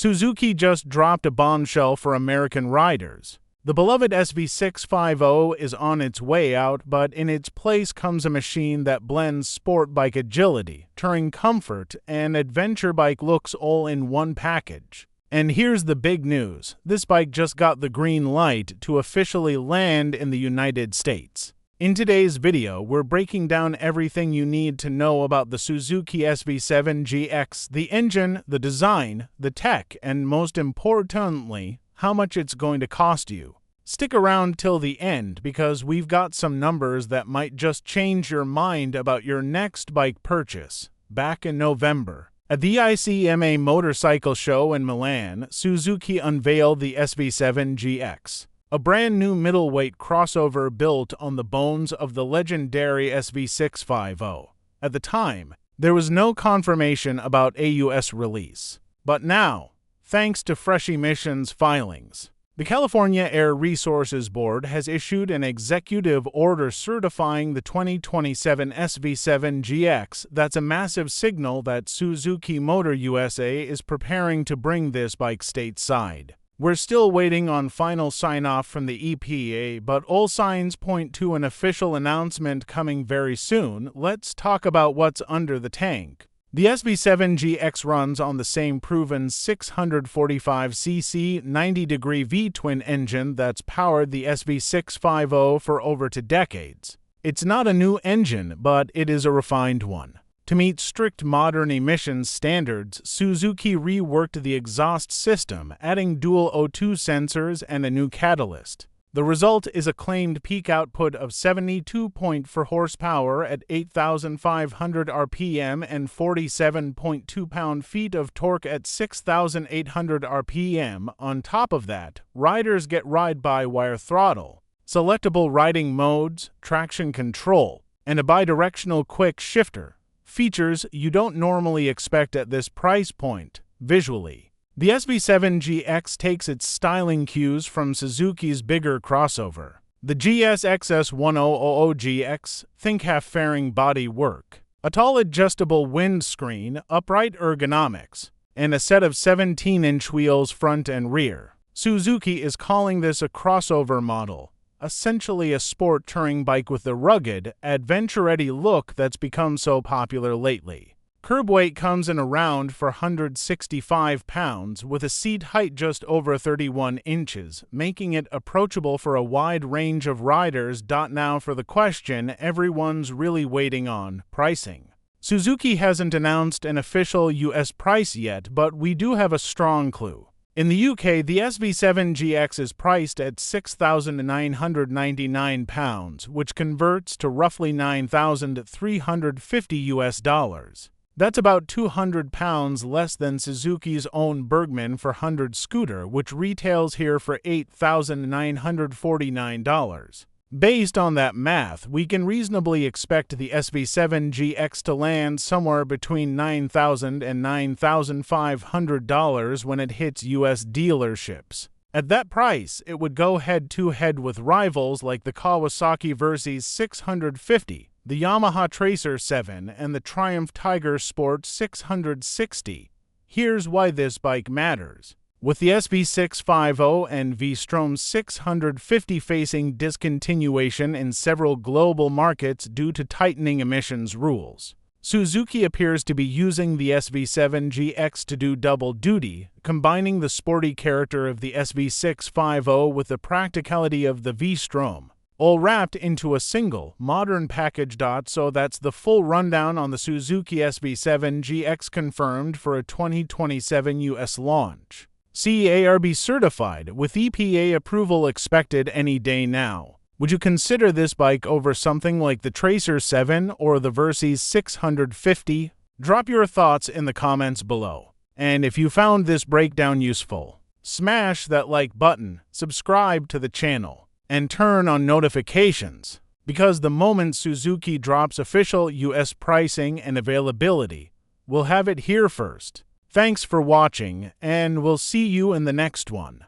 Suzuki just dropped a bombshell for American riders. The beloved SV-650 is on its way out, but in its place comes a machine that blends sport bike agility, touring comfort, and adventure bike looks all in one package. And here's the big news. This bike just got the green light to officially land in the United States. In today's video, we're breaking down everything you need to know about the Suzuki SV-7GX, the engine, the design, the tech, and most importantly, how much it's going to cost you. Stick around till the end because we've got some numbers that might just change your mind about your next bike purchase. Back in November, at the ICMA motorcycle show in Milan, Suzuki unveiled the SV-7GX, a brand new middleweight crossover built on the bones of the legendary SV-650. At the time, there was no confirmation about a US release. But now, thanks to fresh emissions filings, the California Air Resources Board has issued an executive order certifying the 2027 SV-7GX. That's a massive signal that Suzuki Motor USA is preparing to bring this bike stateside. We're still waiting on final sign-off from the EPA, but all signs point to an official announcement coming very soon. Let's talk about what's under the tank. The SV-7GX runs on the same proven 645cc 90-degree V-twin engine that's powered the SV-650 for over 2 decades. It's not a new engine, but it is a refined one. To meet strict modern emissions standards, Suzuki reworked the exhaust system, adding dual O2 sensors and a new catalyst. The result is a claimed peak output of 72.4 horsepower at 8,500 RPM and 47.2 pound-feet of torque at 6,800 RPM. On top of that, riders get ride-by-wire throttle, selectable riding modes, traction control, and a bidirectional quick shifter. Features you don't normally expect at this price point, visually. The SV-7GX takes its styling cues from Suzuki's bigger crossover, the GSX-1000GX. Think half-fairing body work, a tall adjustable windscreen, upright ergonomics, and a set of 17-inch wheels front and rear. Suzuki is calling this a crossover model, essentially a sport touring bike with the rugged, adventure-ready look that's become so popular lately. Curb weight comes in around 465 pounds, with a seat height just over 31 inches, making it approachable for a wide range of riders. Now for the question everyone's really waiting on: pricing. Suzuki hasn't announced an official US price yet, but we do have a strong clue. In the UK, the SV-7GX is priced at £6,999, which converts to roughly $9,350. That's about £200 less than Suzuki's own Bergman 400 scooter, which retails here for $8,949. Based on that math, we can reasonably expect the SV-7GX to land somewhere between $9,000 and $9,500 when it hits US dealerships. At that price, it would go head-to-head with rivals like the Kawasaki Versys 650, the Yamaha Tracer 7, and the Triumph Tiger Sport 660. Here's why this bike matters. With the SV-650 and V-Strom 650 facing discontinuation in several global markets due to tightening emissions rules, Suzuki appears to be using the SV-7GX to do double duty, combining the sporty character of the SV-650 with the practicality of the V-Strom, all wrapped into a single, modern package. So that's the full rundown on the Suzuki SV-7GX, confirmed for a 2027 US launch. CARB certified, with EPA approval expected any day now. Would you consider this bike over something like the Tracer 7 or the Versys 650? Drop your thoughts in the comments below. And if you found this breakdown useful, smash that like button, subscribe to the channel, and turn on notifications, because the moment Suzuki drops official US pricing and availability, we'll have it here first. Thanks for watching, and we'll see you in the next one.